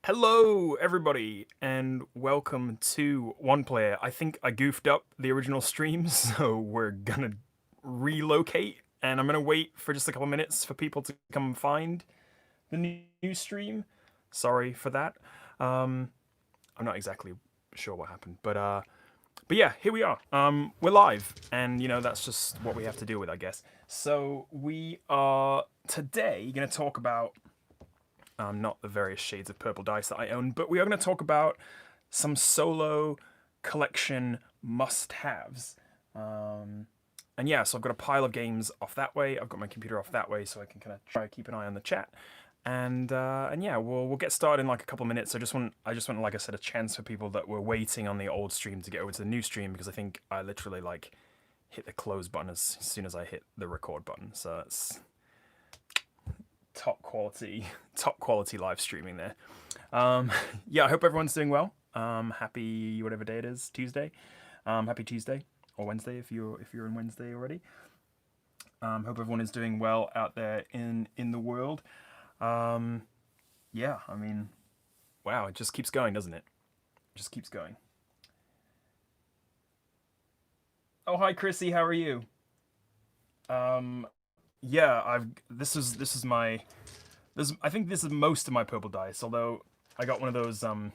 Hello, everybody, and welcome to One Player. I think I goofed up the original stream, so we're gonna relocate, and I'm gonna wait for just a couple minutes for people to come find the new stream. Sorry for that. I'm not exactly sure what happened, but yeah, here we are. We're live, and that's just what we have to deal with, I guess. So we are today gonna talk about not the various shades of purple dice that I own, but we are going to talk about some solo collection must-haves. And yeah, so I've got a pile of games off that way. I've got my computer off that way, so I can kind of try to keep an eye on the chat. And yeah, we'll get started in like a couple of minutes. I just want, like I said, a chance for people that were waiting on the old stream to get over to the new stream, because I think I literally like hit the close button as soon as I hit the record button. So it's top quality live streaming there. Yeah, I hope everyone's doing well. Happy whatever day it is, Tuesday. Happy Tuesday or Wednesday if you're in Wednesday already. Hope everyone is doing well out there in the world. Yeah, I mean, wow, it just keeps going, doesn't it? It just keeps going. Oh, hi Chrissy, how are you? Yeah, I think this is most of my purple dice, although I got one of those oh,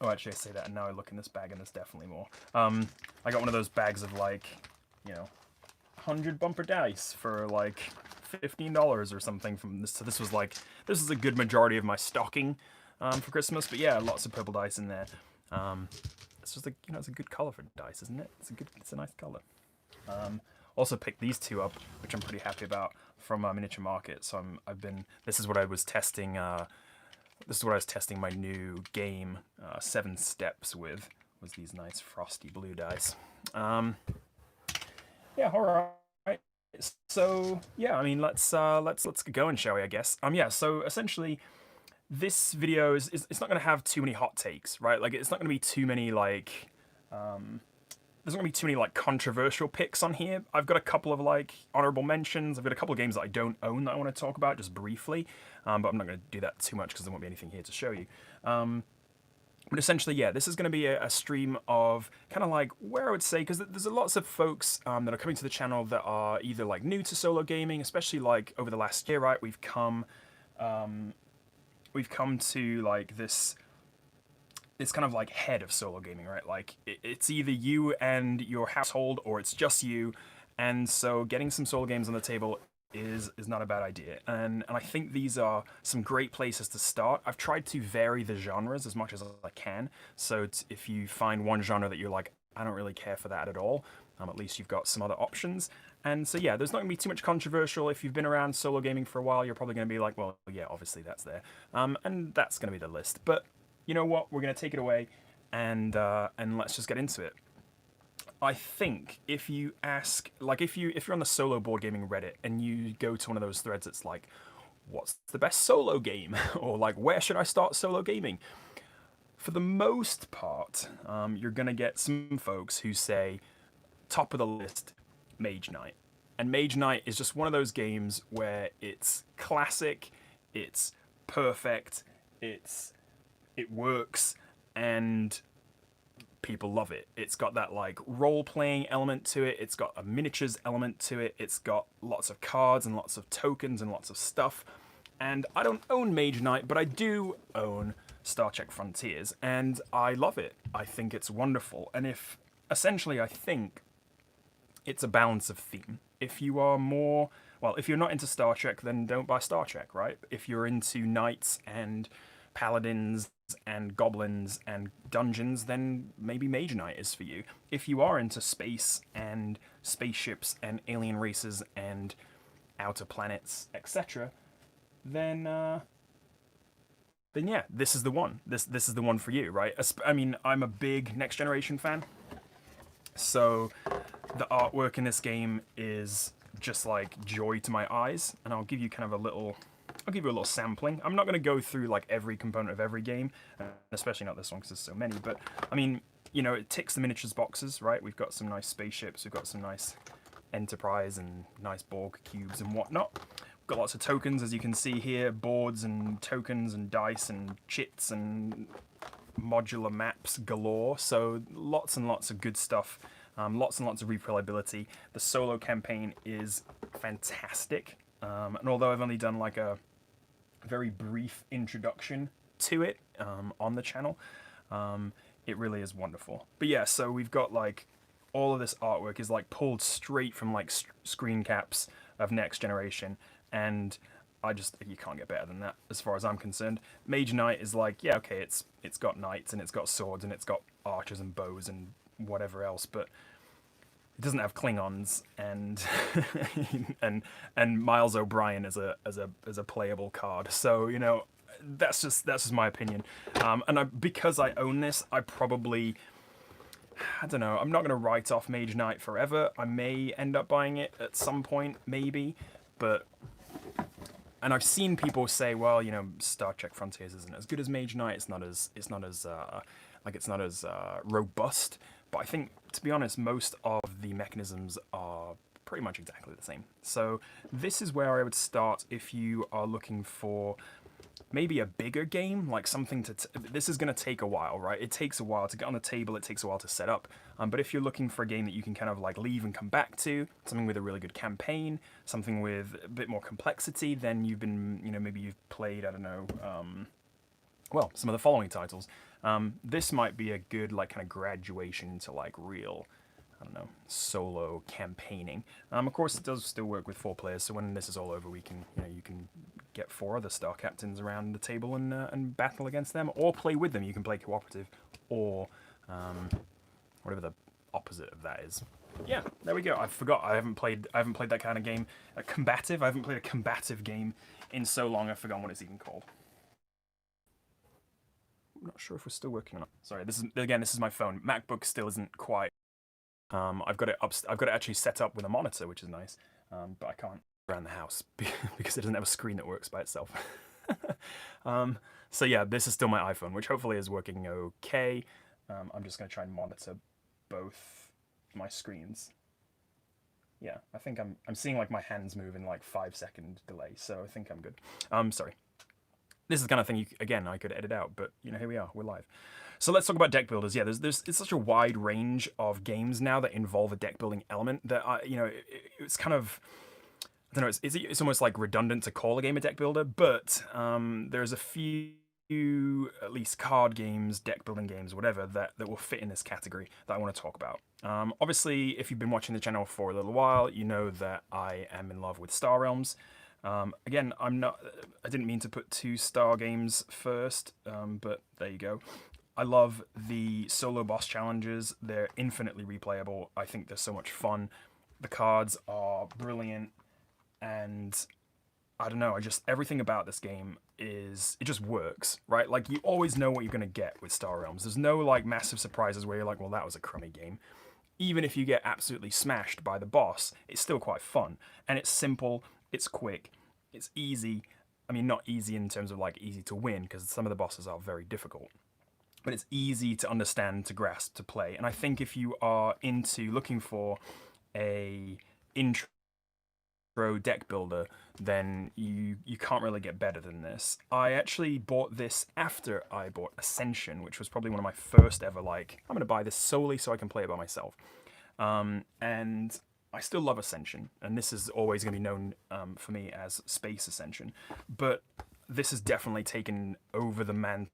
actually I say that and now I look in this bag and there's definitely more. I got one of those bags of like, 100 bumper dice for like $15 or something from this. So this is a good majority of my stocking for Christmas, but yeah, lots of purple dice in there. It's just it's a good color for dice, isn't it? It's a nice color. Also picked these two up, which I'm pretty happy about, from Miniature Market. So this is what I was testing. This is what I was testing my new game, 7 Steps with. Was these nice frosty blue dice. Yeah, all right. So yeah, I mean, let's get going, shall we? I guess. Yeah. So essentially, this video is it's not going to have too many hot takes, right? Like, it's not going to be too many like. There's not going to be too many like controversial picks on here. I've got a couple of like honorable mentions. I've got a couple of games that I don't own that I want to talk about just briefly, but I'm not going to do that too much because there won't be anything here to show you. But essentially, yeah, this is going to be a stream of kind of like where I would say, because there's lots of folks that are coming to the channel that are either like new to solo gaming, especially like over the last year, right? We've come to like this kind of like head of solo gaming, right? Like it's either you and your household or it's just you, and so getting some solo games on the table is not a bad idea. And I think these are some great places to start. I've tried to vary the genres as much as I can, so if you find one genre that you're like, I don't really care for that at all, at least you've got some other options. And so yeah, there's not going to be too much controversial. If you've been around solo gaming for a while, you're probably going to be like, well, yeah, obviously that's there. And that's going to be the list. But you know what? We're going to take it away, and let's just get into it. I think if you ask, like, if you're on the solo board gaming Reddit and you go to one of those threads, it's like, what's the best solo game? Or like, where should I start solo gaming? For the most part, you're going to get some folks who say, top of the list, Mage Knight. And Mage Knight is just one of those games where it's classic, it's perfect, it works, and people love it. It's got that like role-playing element to it, it's got a miniatures element to it, it's got lots of cards and lots of tokens and lots of stuff. And I don't own Mage Knight, but I do own Star Trek Frontiers, and I love it. I think it's wonderful. And essentially I think it's a balance of theme. If you are more, well, if you're not into Star Trek, then don't buy Star Trek, right? If you're into knights and paladins and goblins and dungeons, then maybe Mage Knight is for you. If you are into space and spaceships and alien races and outer planets, etc., then yeah, this is the one. This is the one for you, right? I mean, I'm a big Next Generation fan, so the artwork in this game is just like joy to my eyes, and I'll give you a little sampling. I'm not going to go through like every component of every game, especially not this one because there's so many, but I mean, it ticks the miniatures boxes, right? We've got some nice spaceships, we've got some nice Enterprise and nice Borg cubes and whatnot. got lots of tokens, as you can see here, boards and tokens and dice and chits and modular maps galore. So lots and lots of good stuff. Lots and lots of replayability. The solo campaign is fantastic. And although I've only done like a very brief introduction to it on the channel, it really is wonderful. But yeah, so we've got like all of this artwork is like pulled straight from like screen caps of Next Generation, and you can't get better than that as far as I'm concerned. Mage Knight is like, yeah, okay, it's got knights and it's got swords and it's got archers and bows and whatever else, but it doesn't have Klingons and and Miles O'Brien as a playable card. So that's just my opinion. And because I own this, I don't know. I'm not going to write off Mage Knight forever. I may end up buying it at some point, maybe, but. And I've seen people say, well, Star Trek Frontiers isn't as good as Mage Knight. It's not as robust. But I think, to be honest, most of the mechanisms are pretty much exactly the same. So this is where I would start if you are looking for maybe a bigger game, like something this is going to take a while, right? It takes a while to get on the table, it takes a while to set up. But if you're looking for a game that you can kind of like leave and come back to, something with a really good campaign, something with a bit more complexity, then you've been, maybe you've played, I don't know, well, some of the following titles. This might be a good like kind of graduation into like real, I don't know, solo campaigning. Of course, it does still work with 4 players, so when this is all over, we can, you can get 4 other Star Captains around the table and battle against them, or play with them. You can play cooperative, or whatever the opposite of that is. Yeah, there we go. I forgot. I haven't played that kind of game. Combative. I haven't played a combative game in so long. I've forgotten what it's even called. I'm not sure if we're still working or not. Sorry. This is my phone. MacBook still isn't quite. I've got it actually set up with a monitor, which is nice, but I can't around the house because it doesn't have a screen that works by itself. So yeah, this is still my iPhone, which hopefully is working okay. I'm just going to try and monitor both my screens. Yeah, I think I'm seeing like my hands move in like 5-second delay, so I think I'm good. Sorry. This is the kind of thing I could edit out, but here we are, we're live. So let's talk about deck builders. Yeah, it's such a wide range of games now that involve a deck building element that it's kind of, I don't know, it's almost like redundant to call a game a deck builder, but there's a few at least card games, deck building games, whatever, that will fit in this category that I want to talk about. Obviously, if you've been watching the channel for a little while, you know that I am in love with Star Realms. Again, I didn't mean to put 2 Star games first, but there you go. I love the solo boss challenges. They're infinitely replayable. I think they're so much fun. The cards are brilliant, and I don't know, everything about this game it just works, right? Like, you always know what you're going to get with Star Realms. There's no like massive surprises where you're like, well, that was a crummy game. Even if you get absolutely smashed by the boss, it's still quite fun. And it's simple, it's quick, it's easy. I mean, not easy in terms of like easy to win, because some of the bosses are very difficult. But it's easy to understand, to grasp, to play. And I think if you are looking for a intro deck builder, then you can't really get better than this. I actually bought this after I bought Ascension, which was probably one of my first ever, like, I'm going to buy this solely so I can play it by myself. And I still love Ascension, and this is always going to be known for me as Space Ascension. But this has definitely taken over the mantle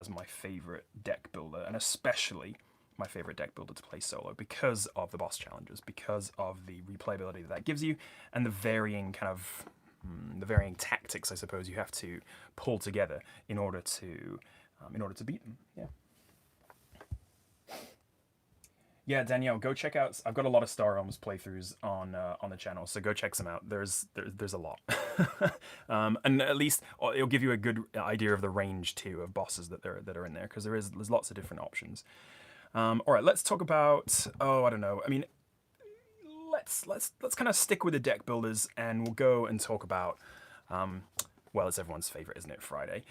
as my favorite deck builder, and especially my favorite deck builder to play solo, because of the boss challenges, because of the replayability that gives you, and the varying tactics, I suppose, you have to pull together in order to beat them. Yeah, Danielle, go check out. I've got a lot of Star Realms playthroughs on the channel, so go check some out. There's a lot, and at least it'll give you a good idea of the range too of bosses that are in there, because there's lots of different options. All right, let's talk about. Oh, I don't know. I mean, let's kind of stick with the deck builders, and we'll go and talk about. Well, it's everyone's favorite, isn't it? Friday.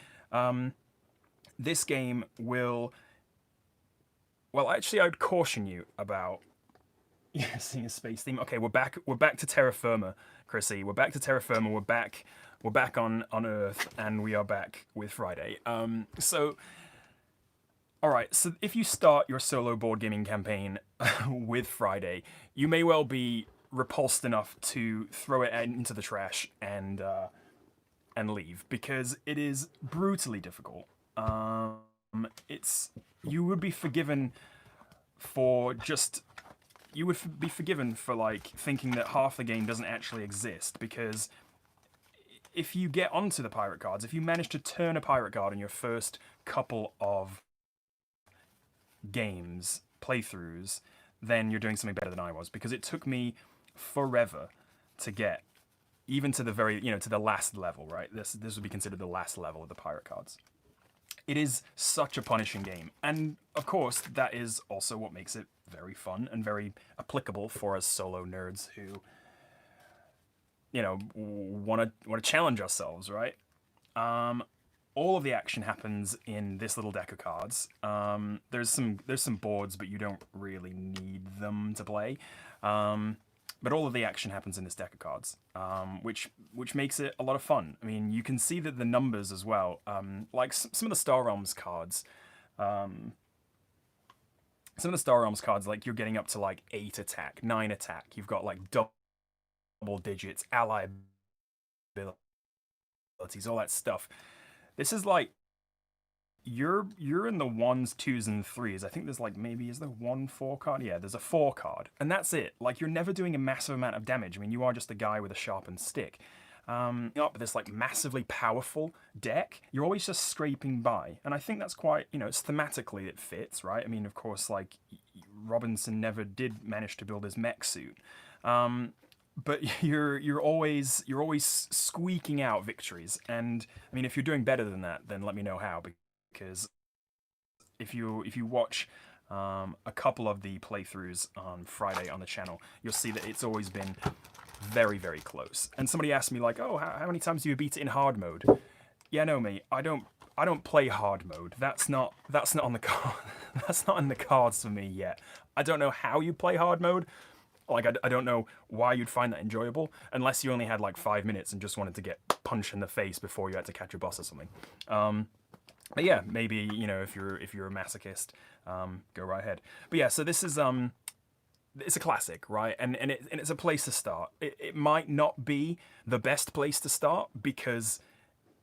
This game will. Well, actually, I would caution you about, Yeah, seeing a space theme. Okay, we're back. We're back to terra firma, Chrissy. We're back to terra firma. We're back. We're back on Earth, and we are back with Friday. So all right. So if you start your solo board gaming campaign with Friday, you may well be repulsed enough to throw it into the trash and leave because it is brutally difficult. It's you would be forgiven for just you would be forgiven for like thinking that half the game doesn't actually exist because if you get onto the pirate cards, if you manage to turn a pirate card in your first couple of games playthroughs, then you're doing something better than I was because it took me forever to get even to the very to the last level, right? This would be considered the last level of the pirate cards. It is such a punishing game. And of course, that is also what makes it very fun and very applicable for us solo nerds who, want to challenge ourselves, right? All of the action happens in this little deck of cards. There's some boards, but you don't really need them to play. But all of the action happens in this deck of cards, which makes it a lot of fun. I mean, you can see that the numbers as well, like some of the Star Realms cards, like you're getting up to like 8 attack, 9 attack. You've got like double digits, ally abilities, all that stuff. This is like you're in the 1s, 2s, and 3s. I think there's like is there 1 4 card? Yeah, there's a 4 card, and that's it. Like you're never doing a massive amount of damage. I mean, you are just a guy with a sharpened stick. But this like massively powerful deck, you're always just scraping by, and I think that's quite it's thematically it fits, right? I mean, of course, like Robinson never did manage to build his mech suit. But you're always squeaking out victories, and I mean, if you're doing better than that, then let me know how. Because if you watch a couple of the playthroughs on Friday on the channel, you'll see that it's always been very, very close. And somebody asked me like, "Oh, how many times do you beat it in hard mode?" Yeah, no, mate, I don't play hard mode. That's not on the card. That's not in the cards for me yet. I don't know how you play hard mode. Like, I don't know why you'd find that enjoyable, unless you only had like 5 minutes and just wanted to get punched in the face before you had to catch a boss or something. But yeah, maybe if you're a masochist, go right ahead. But yeah, so this is it's a classic, right? And it's a place to start. It might not be the best place to start because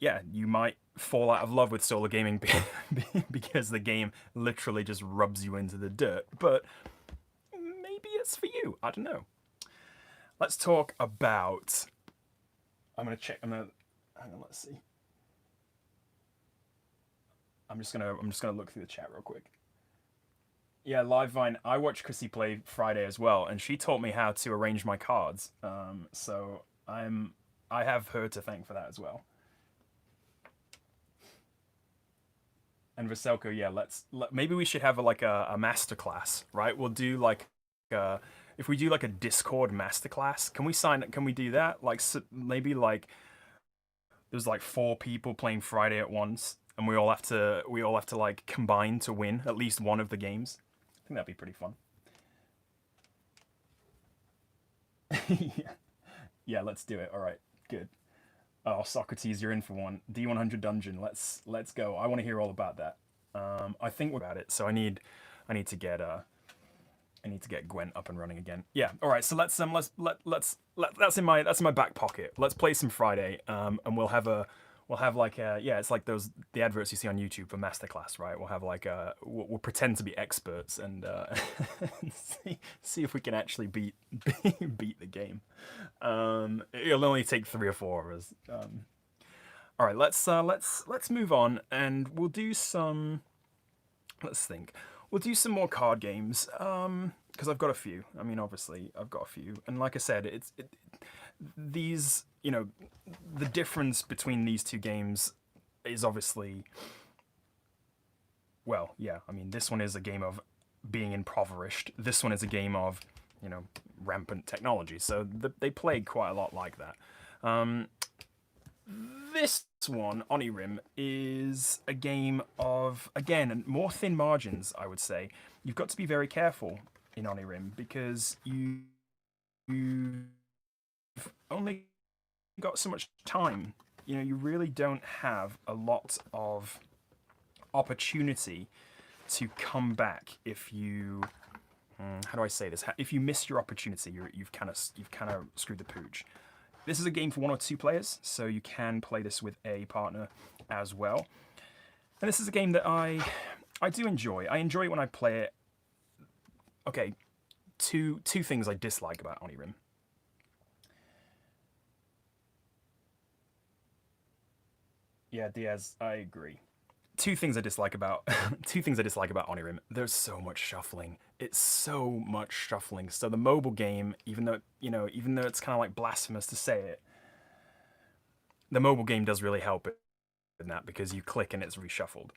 yeah, you might fall out of love with solo gaming because the game literally just rubs you into the dirt. But maybe it's for you. I don't know. Let's talk about. Hang on. Let's see. I'm just gonna look through the chat real quick. Yeah, Live Vine. I watched Chrissy play Friday as well, and she taught me how to arrange my cards. So I have her to thank for that as well. And Vaselko, yeah, maybe we should have a masterclass, right? We'll do like if we do like a Discord masterclass, can we do that? Like maybe like there's like 4 people playing Friday at once, and we all have to like combine to win at least one of the games. I think that'd be pretty fun. Yeah, let's do it. All right, good. Oh, Socrates, you're in for one. D100 dungeon. Let's go. I want to hear all about that. I think we're about it. So I need to get Gwent up and running again. Yeah. All right. So let's that's in my back pocket. Let's play some Friday. And we'll have like it's like the adverts you see on YouTube for masterclass, right? We'll have like we'll pretend to be experts and see if we can actually beat the game. It'll only take 3 or 4 of us. All right, let's move on, and we'll do some. Let's think. We'll do some more card games because I've got a few. I mean, obviously, I've got a few, and like I said, these. The difference between these two games is obviously. Well, yeah. I mean, this one is a game of being impoverished. This one is a game of, rampant technology. So they play quite a lot like that. This one, Onirim, is a game of, again, more thin margins, I would say. You've got to be very careful in Onirim because you've only got so much time. You know, you really don't have a lot of opportunity to come back if you. How do I say this? If you miss your opportunity, you've kind of screwed the pooch. This is a game for 1 or 2 players, so you can play this with a partner as well. And this is a game that I do enjoy. I enjoy it when I play it. Okay, two things I dislike about Onirim. Yeah, Diaz, I agree. Two things I dislike about Onirim. There's so much shuffling. It's so much shuffling. So the mobile game, even though it's kind of like blasphemous to say it, the mobile game does really help in that because you click and it's reshuffled.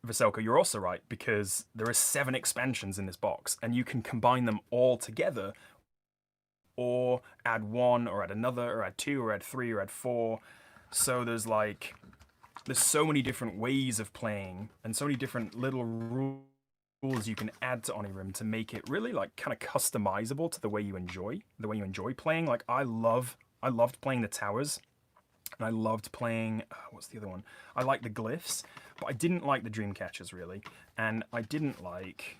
Veselka, you're also right because there are 7 expansions in this box, and you can combine them all together, or add one, or add another, or add 2, or add 3, or add 4. So there's so many different ways of playing, and so many different little rules you can add to Onirim to make it really like kind of customizable to the way you enjoy playing. Like I loved playing the towers, and I loved playing what's the other one? I like the glyphs, but I didn't like the dream catchers really, and I didn't like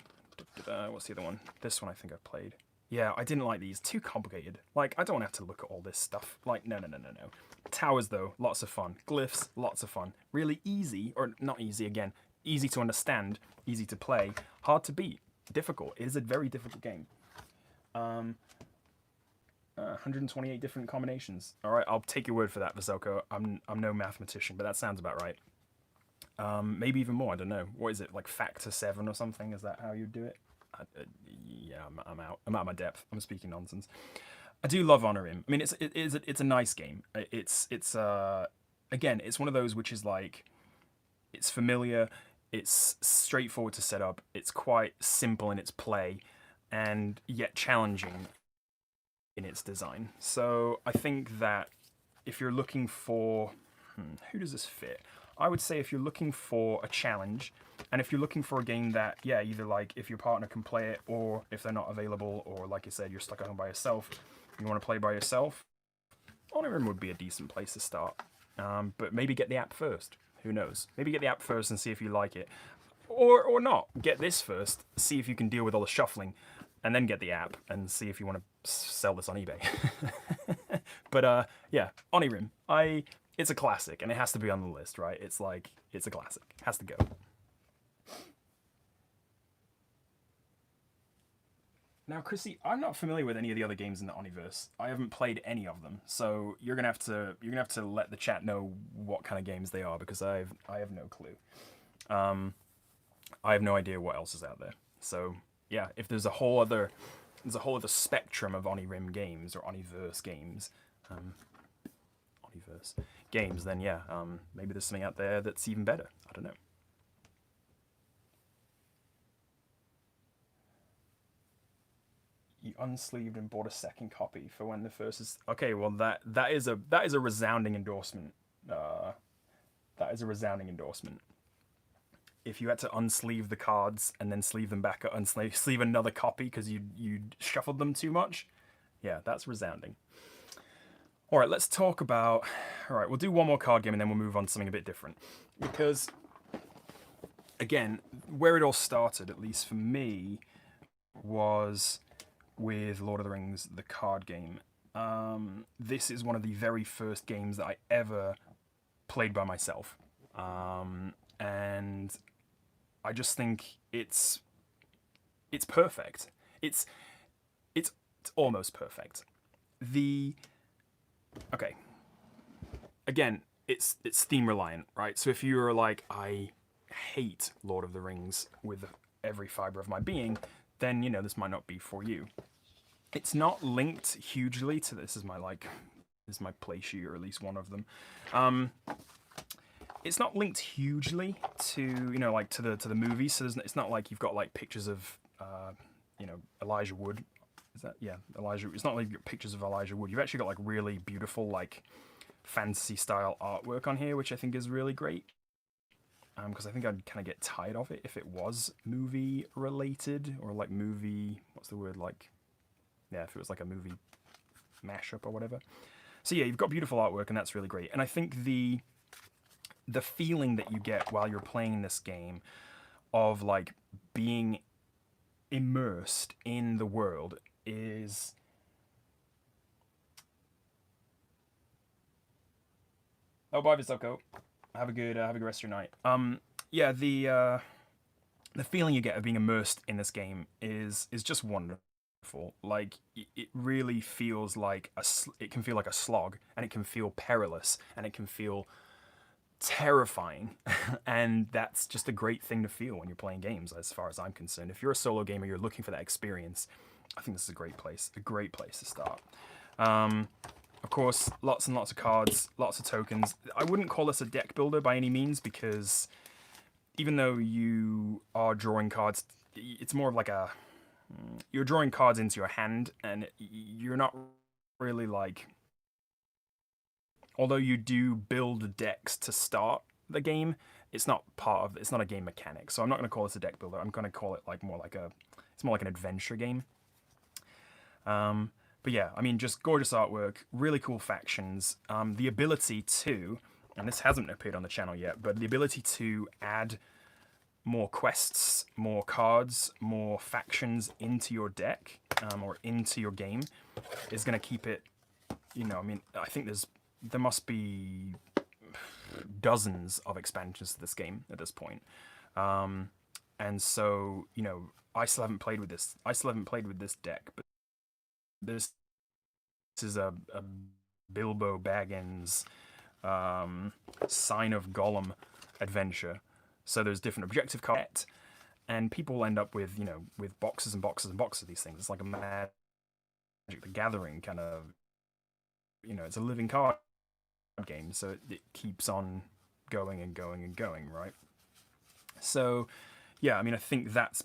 what's the other one? This one I think I've played. Yeah, I didn't like these. Too complicated. Like, I don't want to have to look at all this stuff. Like, no. Towers, though, lots of fun. Glyphs, lots of fun. Really easy, or not easy again. Easy to understand, easy to play, hard to beat. Difficult. It is a very difficult game. 128 different combinations. All right, I'll take your word for that, Vaselko. I'm no mathematician, but that sounds about right. Maybe even more. I don't know. What is it, like factor 7 or something? Is that how you do it? Yeah, I'm out. I'm out of my depth. I'm speaking nonsense. I do love Onirim. I mean, it's a nice game. It's again, it's one of those which is like, it's familiar, it's straightforward to set up, it's quite simple in its play, and yet challenging in its design. So I think that if you're looking for, who does this fit? I would say if you're looking for a challenge, and if you're looking for a game that, yeah, either like if your partner can play it, or if they're not available, or like you said, you're stuck at home by yourself, you want to play by yourself, Onirim would be a decent place to start. But maybe get the app first. Who knows? Maybe get the app first and see if you like it. Or not. Get this first, see if you can deal with all the shuffling, and then get the app and see if you want to sell this on eBay. But yeah, Onirim. It's a classic, and it has to be on the list, right? It's a classic. It has to go. Now, Chrissy, I'm not familiar with any of the other games in the Oniverse. I haven't played any of them, so you're gonna have to let the chat know what kind of games they are because I have no clue. I have no idea what else is out there. So yeah, if there's a whole other spectrum of Onirim games or Oniverse games, then yeah, maybe there's something out there that's even better. I don't know. You unsleeved and bought a second copy for when the first is okay. Well, that is a resounding endorsement. That is a resounding endorsement. If you had to unsleeve the cards and then sleeve them back, sleeve another copy because you shuffled them too much, yeah, that's resounding. All right, let's talk about. All right, we'll do one more card game and then we'll move on to something a bit different because, again, where it all started, at least for me, was with Lord of the Rings, the card game. This is one of the very first games that I ever played by myself, and I just think it's perfect. It's almost perfect. Okay. Again, it's theme reliant, right? So if you're like, I hate Lord of the Rings with every fiber of my being, then this might not be for you. It's not linked hugely to this is my play sheet, or at least one of them. It's not linked hugely to to the movie, so it's not like you've got like pictures of Elijah Wood. Is that Elijah? It's not like you've got pictures of Elijah Wood. You've actually got like really beautiful like fantasy style artwork on here, which I think is really great. because I think I'd kind of get tired of it if it was movie related or like movie. What's the word like? Yeah, if it was like a movie mashup or whatever. So yeah, you've got beautiful artwork, and that's really great. And I think the feeling that you get while you're playing this game of like being immersed in the world is oh, bye Visoko. Have a good rest of your night. Yeah, the feeling you get of being immersed in this game is just wonderful. Like it really feels like it can feel like a slog, and it can feel perilous, and it can feel terrifying. And that's just a great thing to feel when you're playing games, as far as I'm concerned. If you're a solo gamer, you're looking for that experience, I think this is a great place to start. Of course, lots and lots of cards, lots of tokens. I wouldn't call this a deck builder by any means, because even though you are drawing cards, it's more of like you're drawing cards into your hand, and you're not really like, although you do build decks to start the game, it's not a game mechanic. So I'm not going to call this a deck builder. I'm going to call it like more like an adventure game. But yeah, I mean, just gorgeous artwork, really cool factions, the ability to, and this hasn't appeared on the channel yet, but the ability to add more quests, more cards, more factions into your deck, or into your game, is going to keep it, I mean, I think there must be dozens of expansions to this game at this point. And so, I still haven't played with this. I still haven't played with this deck, but this is a Bilbo Baggins Sign of Gollum adventure. So there's different objective cards, and people end up with with boxes and boxes and boxes of these things. It's like a Magic the Gathering kind of, it's a living card game, so it keeps on going and going and going, right? So yeah, I mean, I think that's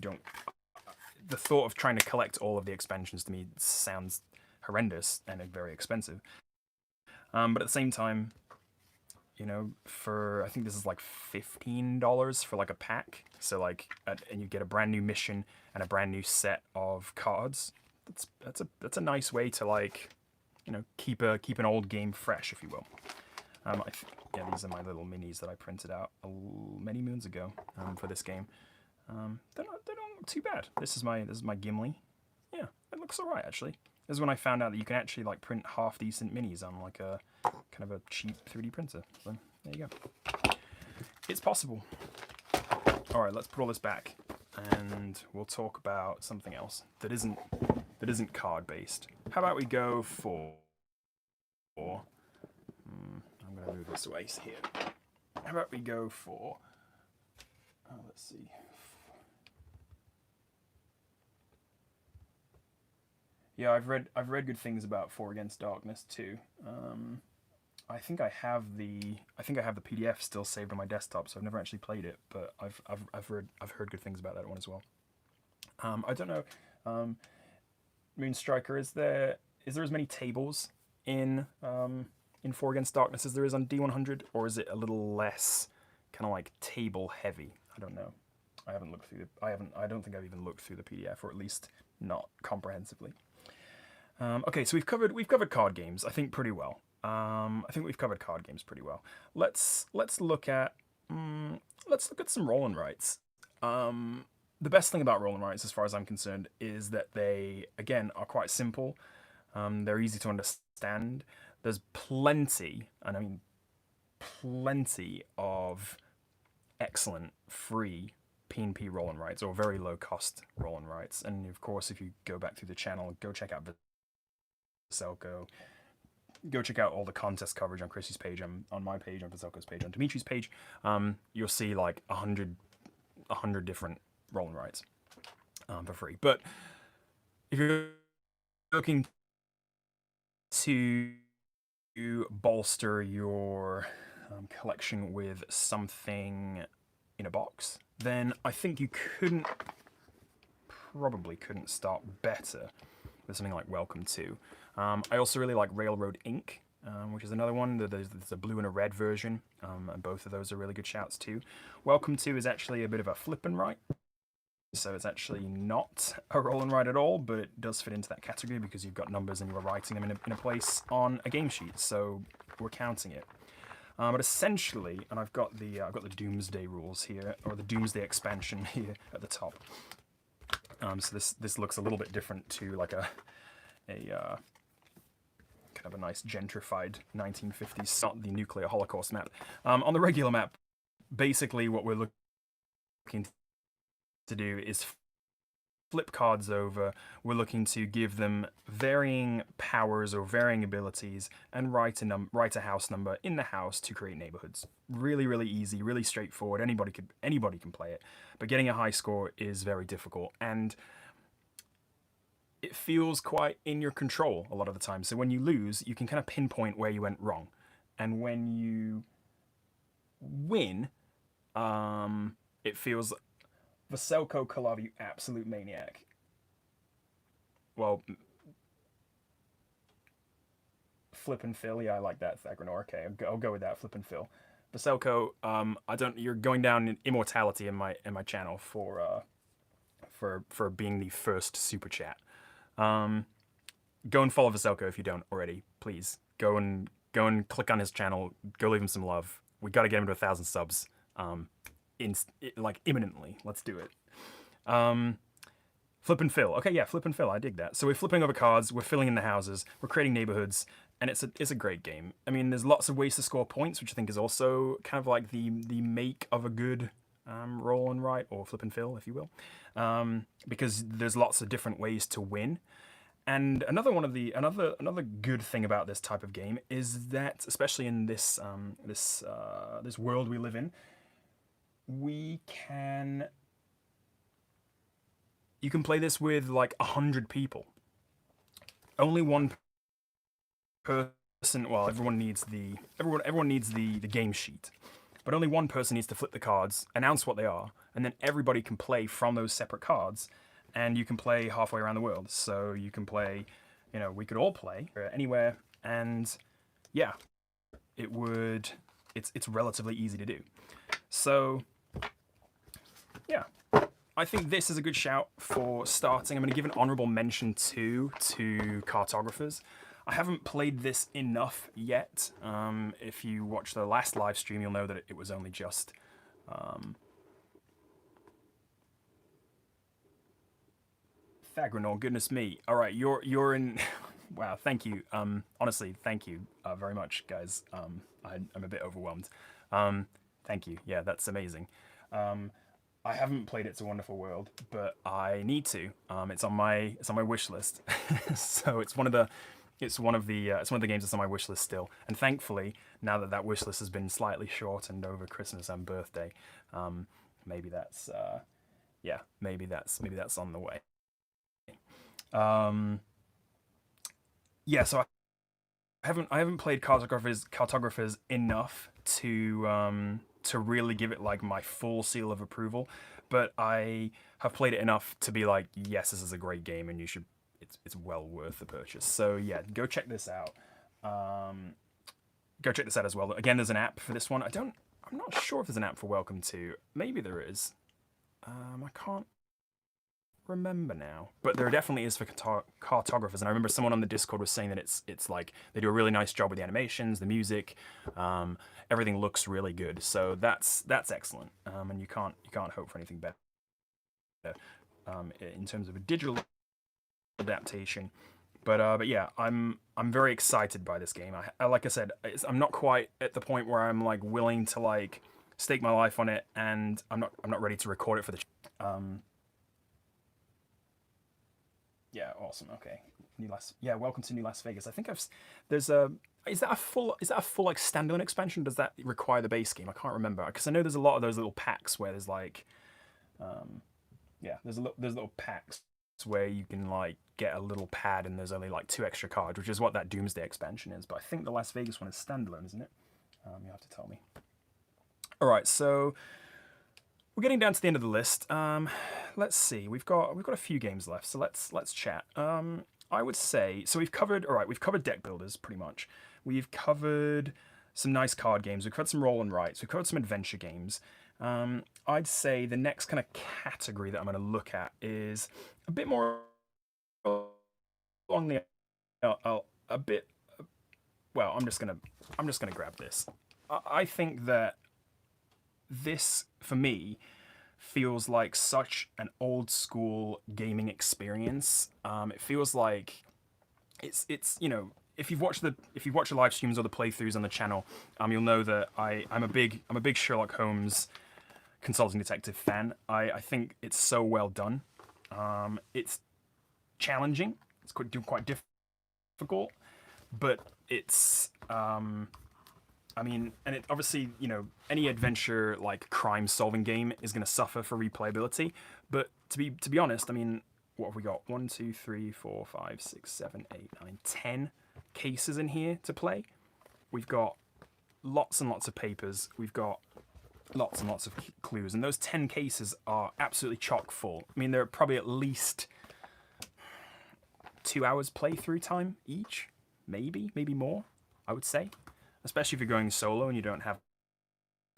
the thought of trying to collect all of the expansions to me sounds horrendous and very expensive. But at the same time, for I think this is like $15 for like a pack. So like, and you get a brand new mission and a brand new set of cards. That's a nice way to like, keep an old game fresh, if you will. Yeah, these are my little minis that I printed out many moons ago for this game. They don't look too bad. This is my Gimli. Yeah, it looks alright actually. This is when I found out that you can actually like print half decent minis on like a kind of a cheap 3D printer. So there you go. It's possible. Alright, let's put all this back, and we'll talk about something else that isn't card based. How about we go for I'm gonna move this away here. How about we go for let's see. Yeah, I've read good things about For Against Darkness too. I think I have the PDF still saved on my desktop, so I've never actually played it, but I've heard good things about that one as well. I don't know, Moonstriker, is there as many tables in For Against Darkness as there is on D100, or is it a little less kind of like table heavy? I don't know. I haven't looked through I don't think I've even looked through the PDF, or at least not comprehensively. Okay, so we've covered card games, I think, pretty well. I think we've covered card games pretty well. Let's look at some roll and writes. The best thing about roll and writes, as far as I'm concerned, is that they again are quite simple. They're easy to understand. There's plenty, and I mean plenty, of excellent free P&P roll and writes, or very low cost roll and writes. And of course, if you go back through the channel, go check out Veselko. Go check out all the contest coverage on Chrissy's page, on my page, on Veselko's page, on Dimitri's page. You'll see like 100 different roll and writes for free. But if you're looking to bolster your collection with something in a box, then I think you probably couldn't start better with something like Welcome To. I also really like Railroad Inc. which is another one. There's a blue and a red version, and both of those are really good shouts too. Welcome to is actually a bit of a flip and write. So it's actually not a roll and write at all, but it does fit into that category because you've got numbers and you are writing them in a place on a game sheet, so we're counting it. But essentially, and I've got the Doomsday rules here, or the Doomsday expansion here at the top. So this looks a little bit different to like a kind of a nice gentrified 1950s, not the nuclear holocaust map. On the regular map, basically what we're looking to do is flip cards over. We're looking to give them varying powers or varying abilities and write a house number in the house to create neighborhoods. Really, really easy, really straightforward. Anybody can play it, but getting a high score is very difficult, and it feels quite in your control a lot of the time. So when you lose, you can kind of pinpoint where you went wrong, and when you win, it feels Vaselko Kalav, you absolute maniac. Well, Flip and Fill, yeah, I like that, Thagranor. Okay, I'll go with that, Flip and Fill. Vaselko, you're going down in immortality in my channel for being the first super chat. Go and follow Vaselko if you don't already, please. Go and click on his channel. Go leave him some love. We got to get him to 1,000 subs. Imminently. Let's do it. Flip and fill. Okay, yeah, flip and fill. I dig that. So we're flipping over cards, we're filling in the houses, we're creating neighborhoods, and it's a great game. I mean, there's lots of ways to score points, which I think is also kind of like the make of a good roll and write, or flip and fill, if you will, because there's lots of different ways to win. And another good thing about this type of game is that, especially in this world we live in, you can play this with like 100 people. Only one person. Well, everyone needs the game sheet, but only one person needs to flip the cards, announce what they are, and then everybody can play from those separate cards, and you can play halfway around the world. So you can play, we could all play anywhere, and yeah, it's relatively easy to do. So yeah, I think this is a good shout for starting. I'm going to give an honorable mention to Cartographers. I haven't played this enough yet. If you watch the last live stream, you'll know that it was only just Thagranor, goodness me. All right, you're in. Wow, thank you. Honestly, thank you very much, guys. I'm a bit overwhelmed. Thank you. Yeah, that's amazing. I haven't played It's a Wonderful World, but I need to. It's on my wish list. So it's one of the games that's on my wish list still. And thankfully, now that wish list has been slightly shortened over Christmas and birthday, maybe that's on the way. Yeah, so I haven't played Cartographers enough to really give it like my full seal of approval, but I have played it enough to be like, yes, this is a great game, and it's well worth the purchase. So yeah, go check this out. Go check this out as well. Again, there's an app for this one. I'm not sure if there's an app for Welcome to. Maybe there is. I can't remember now, but there definitely is for Cartographers. And I remember someone on the Discord was saying that it's like they do a really nice job with the animations, the music, everything looks really good. So that's excellent, and you can't hope for anything better in terms of a digital adaptation. But yeah, I'm very excited by this game. I like I said, I'm not quite at the point where I'm like willing to like stake my life on it, and I'm not ready to record it for the. Yeah, awesome. Okay, welcome to New Las Vegas. I think is that a full like standalone expansion? Does that require the base game? I can't remember, because I know there's a lot of those little packs where there's like, there's little packs where you can like get a little pad and there's only like 2 extra cards, which is what that Doomsday expansion is. But I think the Las Vegas one is standalone, isn't it? You have to tell me. All right, so we're getting down to the end of the list. Let's see. We've got a few games left, so let's chat. I would say, so we've covered deck builders pretty much. We've covered some nice card games. We've covered some roll and writes. We've covered some adventure games. I'd say the next kind of category that I'm going to look at is a bit more along the a bit. Well, I'm just gonna grab this. I think that this, for me, feels like such an old school gaming experience. It feels like it's if you've watched the live streams or the playthroughs on the channel, you'll know that I'm a big Sherlock Holmes consulting detective fan. I think it's so well done. It's challenging. It's quite difficult, but it's I mean, and it obviously, any adventure like crime solving game is going to suffer for replayability. But to be honest, I mean, what have we got? 1, 2, 3, 4, 5, 6, 7, 8, 9, 10 cases in here to play. We've got lots and lots of papers. We've got lots and lots of clues, and those 10 cases are absolutely chock full. I mean, there are probably at least 2 hours playthrough time each, maybe more, I would say. Especially if you're going solo and you don't have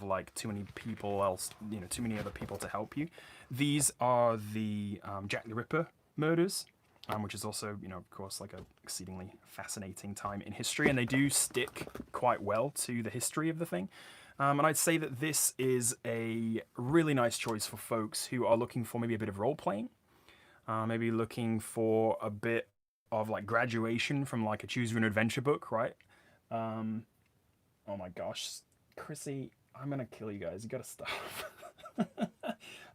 like too many other people to help you. These are the Jack the Ripper murders, which is also, of course, like a exceedingly fascinating time in history, and they do stick quite well to the history of the thing. And I'd say that this is a really nice choice for folks who are looking for maybe a bit of role playing, maybe looking for a bit of like graduation from like a choose your own adventure book, right? Oh my gosh, Chrissy, I'm gonna kill you guys. You gotta stop.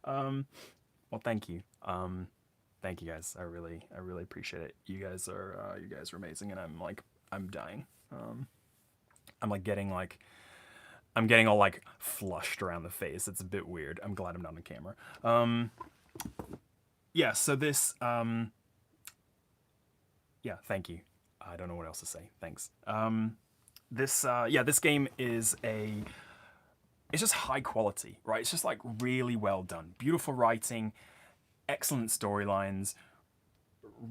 Well, thank you. Thank you guys. I really appreciate it. You guys are amazing, and I'm dying. I'm getting all like flushed around the face. It's a bit weird. I'm glad I'm not on camera. Yeah. So this. Yeah. Thank you. I don't know what else to say. Thanks. This game is it's just high quality, right? It's just like really well done. Beautiful writing, excellent storylines,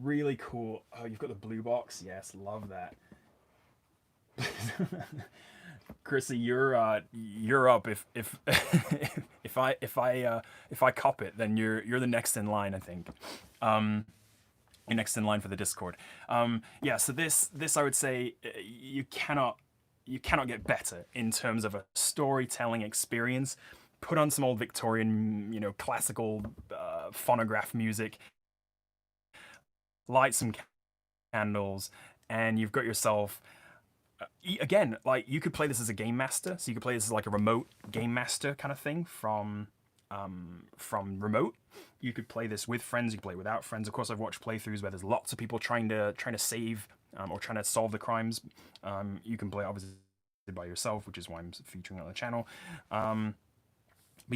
really cool. Oh, you've got the blue box. Yes, love that. Chrissy, you're up. If if I cop it, then you're the next in line, I think. You're next in line for the Discord. Yeah, so this I would say you cannot get better in terms of a storytelling experience. Put on some old Victorian, classical phonograph music, light some candles, and you've got yourself. Again, like you could play this as a game master, so you could play this as like a remote game master kind of thing from remote. You could play this with friends. You could play without friends. Of course, I've watched playthroughs where there's lots of people trying to save or trying to solve the crimes. You can play obviously by yourself, which is why I'm featuring it on the channel. But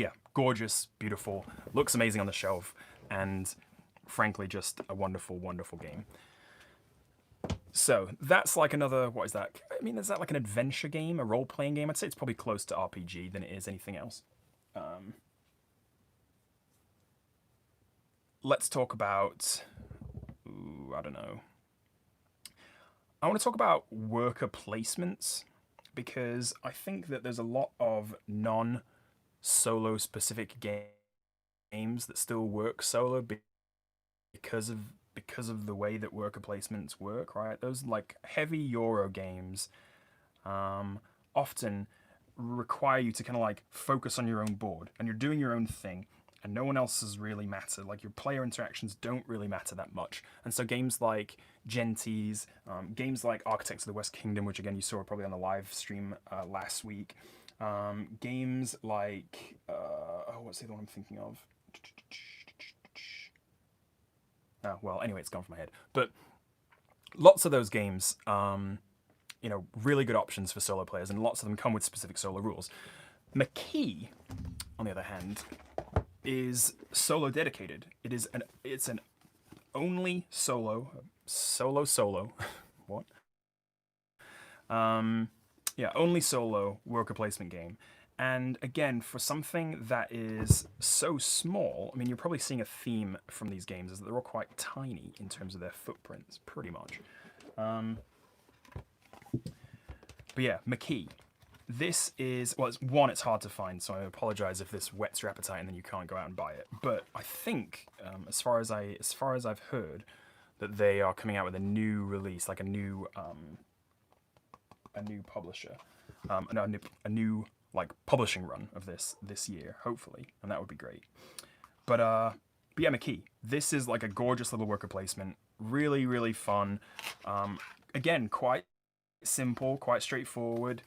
yeah, gorgeous, beautiful, looks amazing on the shelf, and frankly, just a wonderful, wonderful game. So that's like another, what is that? I mean, is that like an adventure game, a role-playing game? I'd say it's probably close to RPG than it is anything else. Let's talk about, I don't know. I want to talk about worker placements, because I think that there's a lot of non-solo specific games that still work solo because of the way that worker placements work, right? Those like heavy Euro games often require you to kind of like focus on your own board, and you're doing your own thing, and no one else has really matter. Like your player interactions don't really matter that much. And so games like Genties, games like Architects of the West Kingdom, which again you saw probably on the live stream last week, games like what's the other one I'm thinking of? Well, anyway, it's gone from my head. But lots of those games, really good options for solo players, and lots of them come with specific solo rules. Maquis, on the other hand, is solo dedicated. It's an only solo. What? Only solo worker placement game. And again, for something that is so small, I mean, you're probably seeing a theme from these games, is that they're all quite tiny in terms of their footprints, pretty much. But yeah, Maquis. This is, well, it's one, it's hard to find, so I apologize if this whets your appetite and then you can't go out and buy it. But I think, as far as I've heard, that they are coming out with a new release, like a new publisher, a new like publishing run of this year, hopefully, and that would be great. But yeah, Maquis. This is like a gorgeous little worker placement. Really, really fun. Again, quite simple, quite straightforward.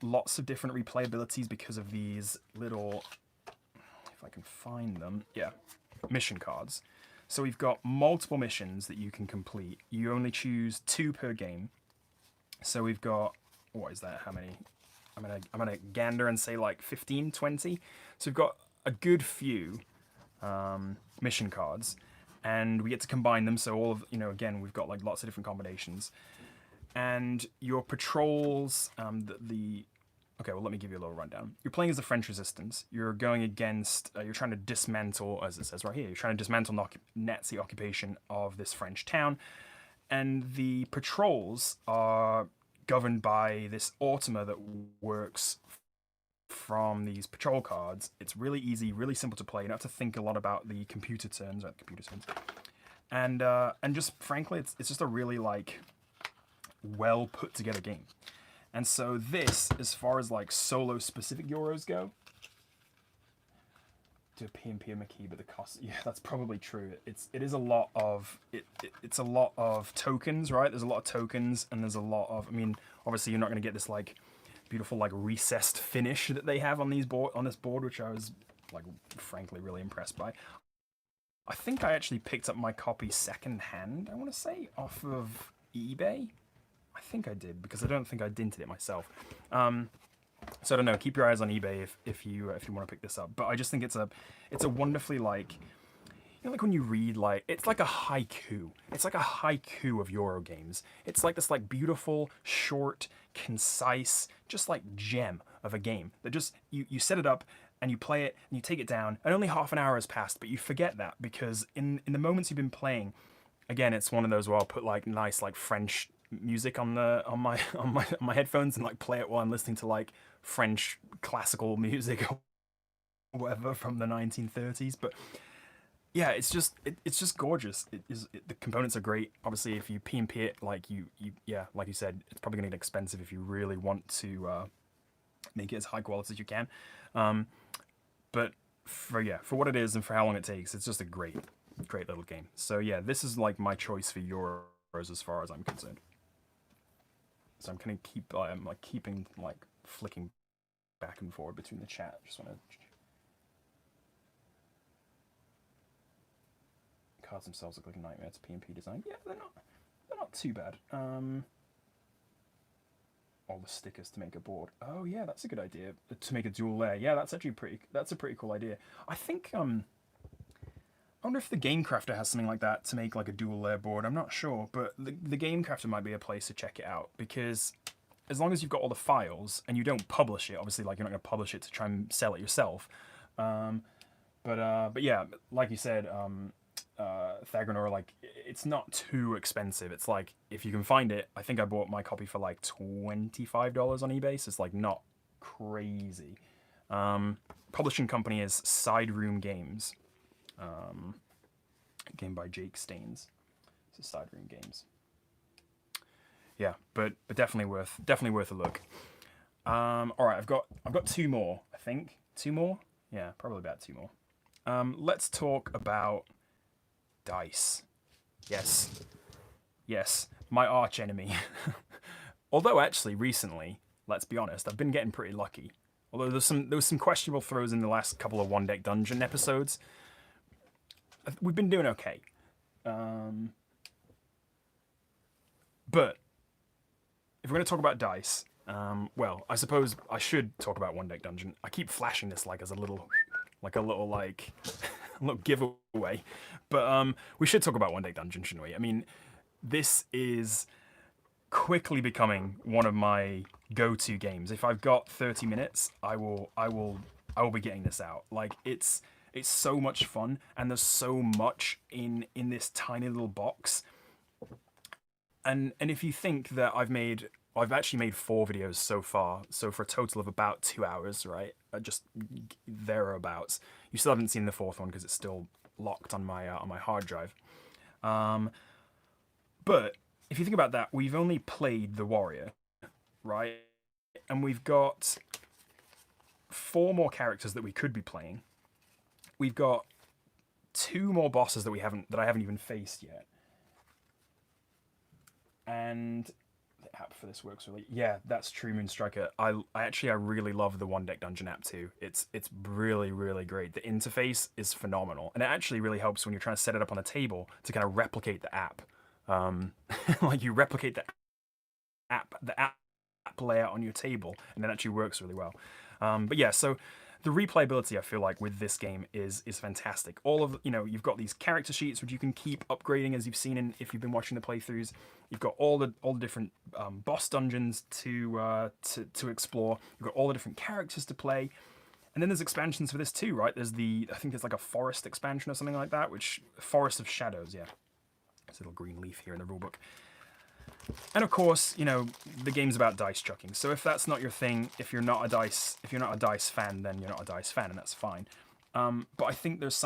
Lots of different replayabilities because of these little, if I can find them, yeah, mission cards. So we've got multiple missions that you can complete. You only choose 2 per game. So we've got, what is that? How many? I'm gonna gander and say like 15, 20. So we've got a good few mission cards, and we get to combine them. So all of, again, we've got like lots of different combinations. And your patrols, okay, well, let me give you a little rundown. You're playing as the French Resistance. You're going against, you're trying to dismantle, as it says right here, you're trying to dismantle Nazi occupation of this French town. And the patrols are governed by this automa that works from these patrol cards. It's really easy, really simple to play. You don't have to think a lot about the computer turns. And just frankly, it's just a really like well put together game. And so this, as far as like solo specific euros go, do a PMP of Maquis, but the cost, yeah, that's probably true. It is a lot of it's a lot of tokens, right? There's a lot of tokens, and there's a lot of, I mean, obviously you're not going to get this like beautiful like recessed finish that they have on this board, which I was like frankly really impressed by. I think I actually picked up my copy second hand, I want to say, off of eBay. I think I did, because I don't think I dinted it myself. So I don't know. Keep your eyes on eBay if you want to pick this up. But I just think it's a wonderfully like, like when you read like, it's like a haiku. It's like a haiku of Euro games. It's like this like beautiful, short, concise, just like gem of a game that just you set it up and you play it and you take it down, and only half an hour has passed, but you forget that because in the moments you've been playing, again, it's one of those where I'll put like nice like French music on my headphones and like play it while I'm listening to like French classical music or whatever from the 1930s. But yeah, it's just gorgeous. The components are great. Obviously, if you PMP it, like like you said, it's probably gonna get expensive if you really want to make it as high quality as you can. But for what it is and for how long it takes, it's just a great little game. So yeah, this is like my choice for Euros as far as I'm concerned. So I'm gonna keeping flicking back and forward between the chat. Just want to. Cards themselves look like a nightmare to PMP design. Yeah, they're not too bad. All the stickers to make a board. Oh yeah, that's a good idea. To make a dual layer. Yeah, that's actually that's a pretty cool idea. I think I wonder if the Game Crafter has something like that to make like a dual layer board. I'm not sure, but the Game Crafter might be a place to check it out, because as long as you've got all the files and you don't publish it, obviously, like you're not going to publish it to try and sell it yourself. But yeah, like you said, Thagranor, like it's not too expensive. It's like if you can find it, I think I bought my copy for like $25 on eBay, so it's like not crazy. Publishing company is Side Room Games. Game by Jake Staines. It's a Side Room Games. Yeah, but definitely worth a look. All right, I've got 2 more. I think 2 more. Yeah, probably about 2 more. Let's talk about dice. Yes, my arch enemy. Although actually recently, let's be honest, I've been getting pretty lucky. Although there was some questionable throws in the last couple of One Deck Dungeon episodes. We've been doing okay. But if we're going to talk about dice, well, I suppose I should talk about One Deck Dungeon. I keep flashing this like as a little giveaway. But we should talk about One Deck Dungeon, shouldn't we? I mean, this is quickly becoming one of my go-to games. If I've got 30 minutes, I will be getting this out. Like it's so much fun, and there's so much in this tiny little box. And if you think that I've made I've actually made 4 videos so far, so for a total of about 2 hours, right? Just thereabouts. You still haven't seen the 4th one because it's still locked on my hard drive. But if you think about that, we've only played the warrior, right? And we've got 4 more characters that we could be playing. We've got 2 more bosses that I haven't even faced yet. And the app for this works really. Yeah, that's true, Moonstriker. I really love the One Deck Dungeon app too. It's really, really great. The interface is phenomenal, and it actually really helps when you're trying to set it up on a table to kind of replicate the app. Like you replicate the app layout on your table, and it actually works really well. But yeah, so the replayability I feel like with this game is fantastic. All of you've got these character sheets which you can keep upgrading, as you've seen if you've been watching the playthroughs. You've got all the different boss dungeons to explore. You've got all the different characters to play. And then there's expansions for this too, right? I think there's like a forest expansion or something like that, which Forest of Shadows, yeah. There's a little green leaf here in the rulebook. And of course, the game's about dice chucking. So if that's not your thing, if you're not a dice fan, then you're not a dice fan, and that's fine. But I think there's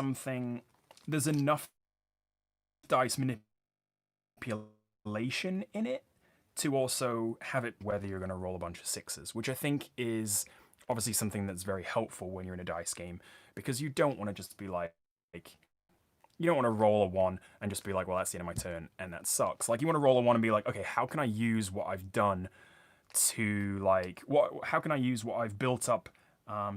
enough dice manipulation in it to also have it whether you're going to roll a bunch of 6s, which I think is obviously something that's very helpful when you're in a dice game, because you don't want to just be like you don't want to roll a 1 and just be like, well, that's the end of my turn, and that sucks. Like, you want to roll a 1 and be like, okay, how can I use what I've done to, how can I use what I've built up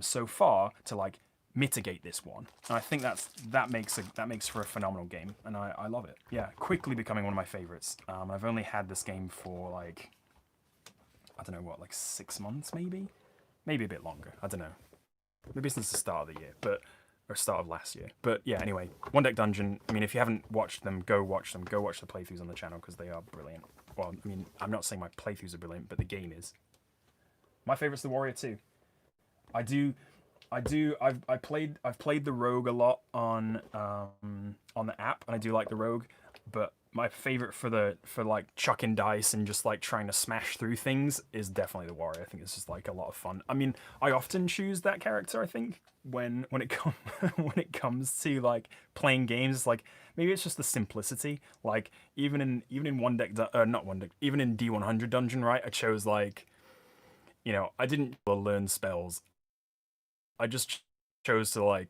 so far to, mitigate this one? And I think that makes for a phenomenal game, and I love it. Yeah, quickly becoming one of my favorites. I've only had this game for, I don't know what, 6 months, maybe? Maybe a bit longer. I don't know. Maybe since the start of the year, or start of last year. But yeah, anyway, One Deck Dungeon, I mean, if you haven't watched them, go watch them. Go watch the playthroughs on the channel, because they are brilliant. Well, I mean, I'm not saying my playthroughs are brilliant, but the game is. My favorite's the Warrior too. I've played the Rogue a lot on the app, and I do like the Rogue, but my favorite for chucking dice and just trying to smash through things is definitely the Warrior. I think it's just a lot of fun. I mean, I often choose that character, I think, when it comes to playing games. Maybe it's just the simplicity. Even in One Deck, not One Deck, even in D100 Dungeon, right? I chose I didn't learn spells. I just chose to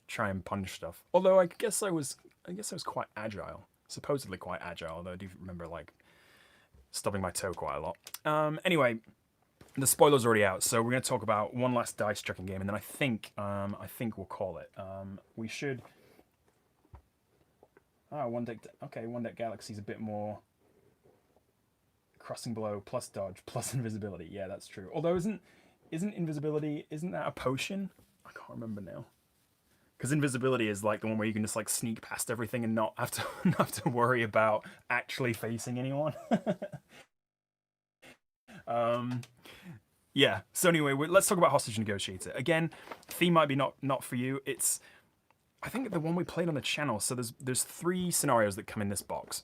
try and punch stuff. Although I guess I was quite agile. Supposedly quite agile, although I do remember stubbing my toe quite a lot. Anyway, the spoiler's already out, so we're going to talk about one last dice chucking game, and then I think we'll call it. We should. One Deck. Okay, One Deck Galaxy's a bit more. Crossing blow plus dodge plus invisibility. Yeah, that's true. Although isn't invisibility, isn't that a potion? I can't remember now. Because invisibility is the one where you can just sneak past everything and not have to worry about actually facing anyone. Yeah. So anyway, let's talk about Hostage Negotiator. Again, theme might be not for you. It's, I think, the one we played on the channel. So there's 3 scenarios that come in this box.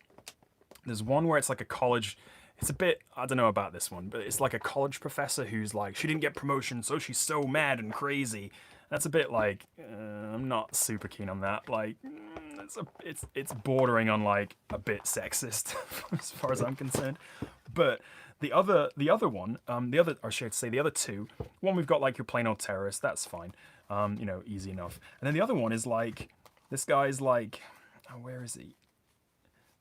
There's one where it's a college. It's a bit, I don't know about this one, but it's a college professor who's she didn't get promotion, so she's so mad and crazy. That's a bit I'm not super keen on that. It's bordering on a bit sexist as far as I'm concerned. But the other one, or should I say the other 2, one we've got you're plain old terrorist, that's fine, easy enough. And then the other one is this guy's oh, where is he?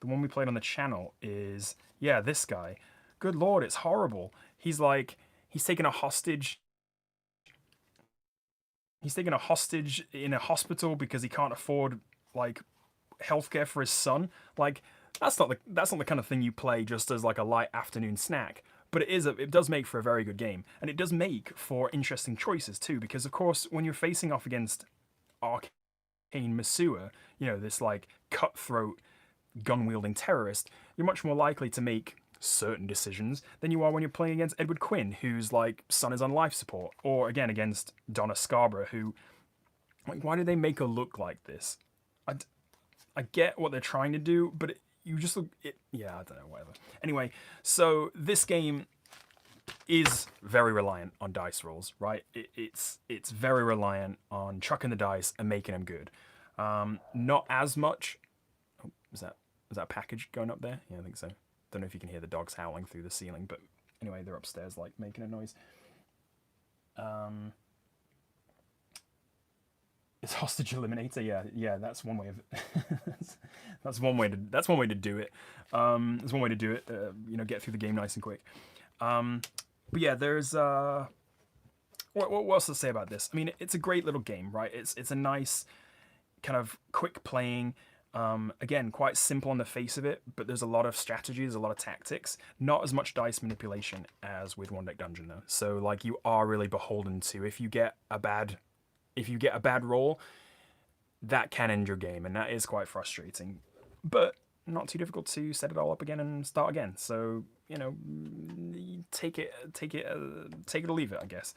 The one we played on the channel is, yeah, this guy. Good lord, it's horrible. He's taken a hostage. He's taken a hostage in a hospital because he can't afford healthcare for his son. That's not the kind of thing you play just as a light afternoon snack. But it does make for a very good game, and it does make for interesting choices too. Because of course, when you're facing off against Arcane Masua, this cutthroat gun-wielding terrorist, you're much more likely to make certain decisions than you are when you're playing against Edward Quinn, whose son is on life support, or again against Donna Scarborough, who why do they make her look like this? I get what they're trying to do, but you just look it. Yeah, I don't know, whatever. Anyway, so this game is very reliant on dice rolls, right? It's very reliant on chucking the dice and making them good. Not as much. Oh, was that a package going up there? Yeah, I think so. Don't know if you can hear the dogs howling through the ceiling, but anyway, they're upstairs, like making a noise. It's hostage eliminator. Yeah. That's one way of. that's one way to do it. That's one way to do it. Get through the game nice and quick. But yeah, there's what else to say about this? I mean, it's a great little game, right? It's a nice kind of quick playing. Again, quite simple on the face of it, but there's a lot of strategies, a lot of tactics. Not as much dice manipulation as with One Deck Dungeon, though. So like you are really beholden to if you get a bad roll, that can end your game, and that is quite frustrating. But not too difficult to set it all up again and start again. So take it or leave it, I guess.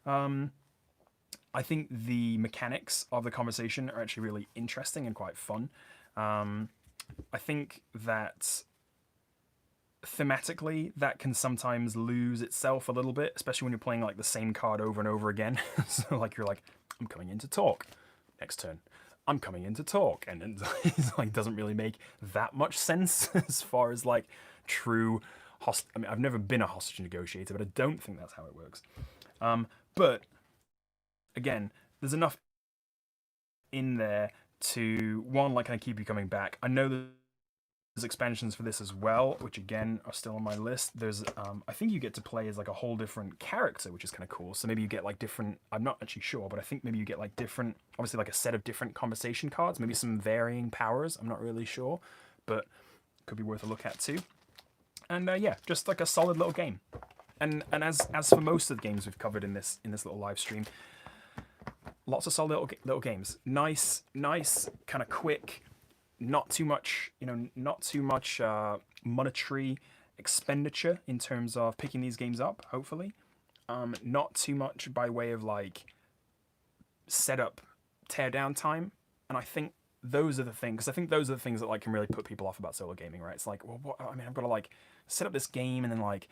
I think the mechanics of the conversation are actually really interesting and quite fun. I think that thematically that can sometimes lose itself a little bit, especially when you're playing like the same card over and over again. So like you're like, I'm coming in to talk. Next turn, I'm coming in to talk, and it's like doesn't really make that much sense as far as like true I mean, I've never been a hostage negotiator, but I don't think that's how it works. But again, there's enough in there to one, like, kind of keep you coming back. I know there's expansions for this as well, which again are still on my list. There's I think you get to play as like a whole different character, which is kind of cool. So maybe you get like different, I'm not actually sure, but I think maybe you get like different, obviously like a set of different conversation cards, maybe some varying powers. I'm not really sure, but could be worth a look at too. And yeah, just like a solid little game. And as for most of the games we've covered in this little live stream, lots of solid little games. Nice, kind of quick. Not too much, monetary expenditure in terms of picking these games up. Hopefully, not too much by way of like setup, tear down time. And I think those are the things. Because I think those are the things that like can really put people off about solo gaming, right? It's like, well, I've got to like set up this game and then like.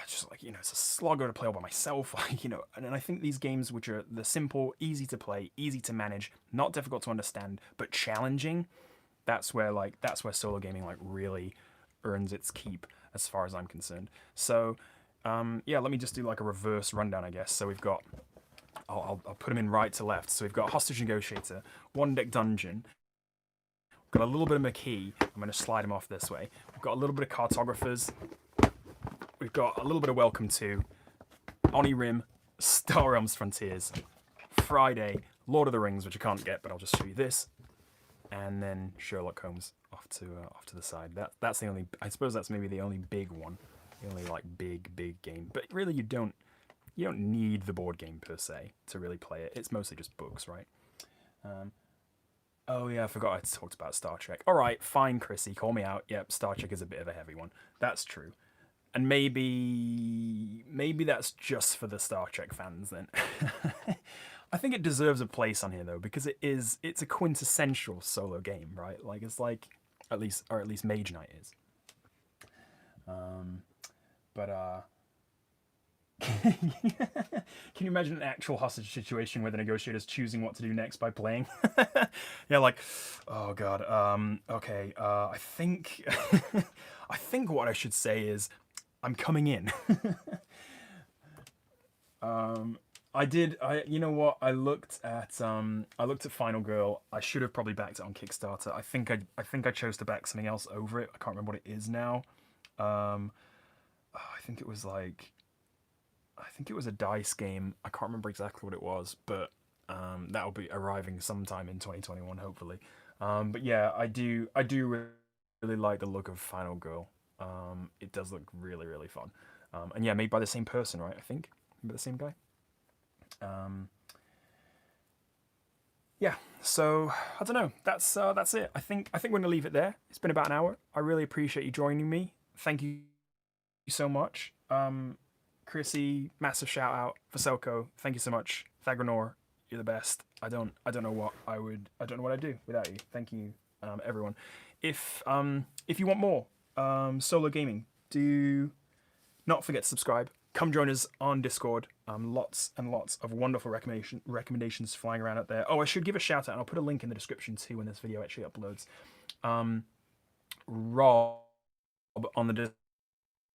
Just like, it's a slogger to play all by myself, like, and I think these games, which are the simple, easy to play, easy to manage, not difficult to understand, but challenging, that's where solo gaming like really earns its keep as far as I'm concerned. So yeah, let me just do like a reverse rundown, I guess. So we've got, I'll put them in right to left. So we've got Hostage Negotiator, One Deck Dungeon, we've got a little bit of Maquis. I'm going to slide them off this way. We've got a little bit of Cartographers. We've got a little bit of Welcome to, Onirim, Star Realms Frontiers, Friday, Lord of the Rings, which I can't get, but I'll just show you this, and then Sherlock Holmes off to the side. That's the only. I suppose that's maybe the only big one, the only like big game. But really, you don't need the board game per se to really play it. It's mostly just books, right? Oh yeah, I forgot I talked about Star Trek. All right, fine, Chrissy, call me out. Yep, Star Trek is a bit of a heavy one. That's true. And maybe that's just for the Star Trek fans then. I think it deserves a place on here though, because it's a quintessential solo game, right? Like it's like at least Mage Knight is. Can you imagine an actual hostage situation where the negotiator's choosing what to do next by playing? Yeah, like, oh god, okay, I think what I should say is I'm coming in. You know what? I looked at Final Girl. I should have probably backed it on Kickstarter. I think I chose to back something else over it. I can't remember what it is now. I think it was a dice game. I can't remember exactly what it was, but that'll be arriving sometime in 2021, hopefully. But yeah, I do really like the look of Final Girl. It does look really, really fun. And yeah, made by the same person, right? I think by the same guy. Yeah. So I don't know. That's it. I think we're gonna leave it there. It's been about an hour. I really appreciate you joining me. Thank you so much. Chrissy, massive shout out. Vaselko, thank you so much. Thagranor, you're the best. I don't know what I'd do without you. Thank you, everyone. if you want more solo gaming, do not forget to subscribe. Come join us on Discord. Lots and lots of wonderful recommendations flying around out there. Oh, I should give a shout out, and I'll put a link in the description too when this video actually uploads. Rob on the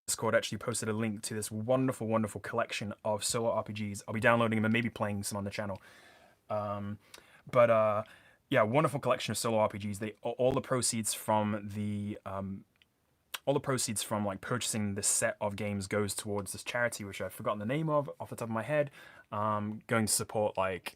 Discord actually posted a link to this wonderful, wonderful collection of solo RPGs. I'll be downloading them and maybe playing some on the channel. Yeah, wonderful collection of solo RPGs. All the proceeds from like purchasing this set of games goes towards this charity, which I've forgotten the name of off the top of my head. Going to support like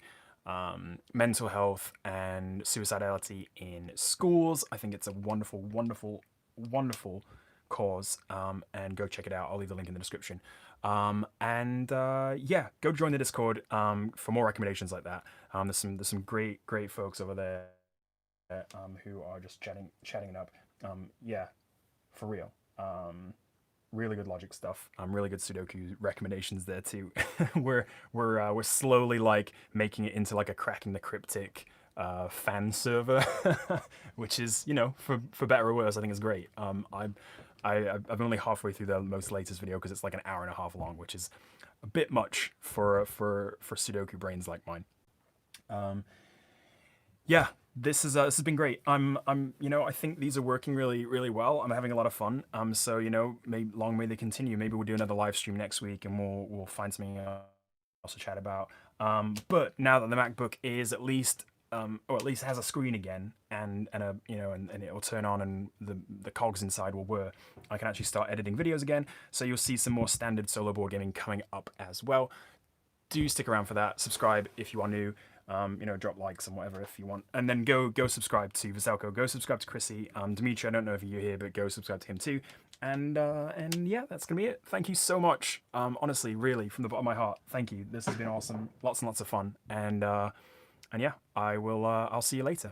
mental health and suicidality in schools. I think it's a wonderful, wonderful, wonderful cause, and go check it out. I'll leave the link in the description. Yeah, go join the Discord for more recommendations like that. There's some great folks over there who are just chatting it up. Yeah, for real. Really good logic stuff. Really good Sudoku recommendations there too. we're slowly like making it into like a Cracking the Cryptic fan server, which is, you know, for better or worse, I think is great. I'm only halfway through the most latest video because it's like an hour and a half long, which is a bit much for Sudoku brains like mine. Yeah, this has been great. You know, I think these are working really, really well. I'm having a lot of fun. So, you know, long may they continue. Maybe we'll do another live stream next week, and we'll find something else to chat about. But now that the MacBook is at least or at least has a screen again, and a, you know, and it will turn on, and the cogs inside will whir, I can actually start editing videos again. So you'll see some more standard solo board gaming coming up as well. Do stick around for that. Subscribe if you are new. You know, drop likes and whatever if you want, and then go subscribe to Vaselko. Go subscribe to Chrissy. Dimitri, I don't know if you're here, but go subscribe to him too. And yeah, that's gonna be it. Thank you so much. Honestly, really, from the bottom of my heart, thank you. This has been awesome. Lots and lots of fun. And yeah, I'll see you later.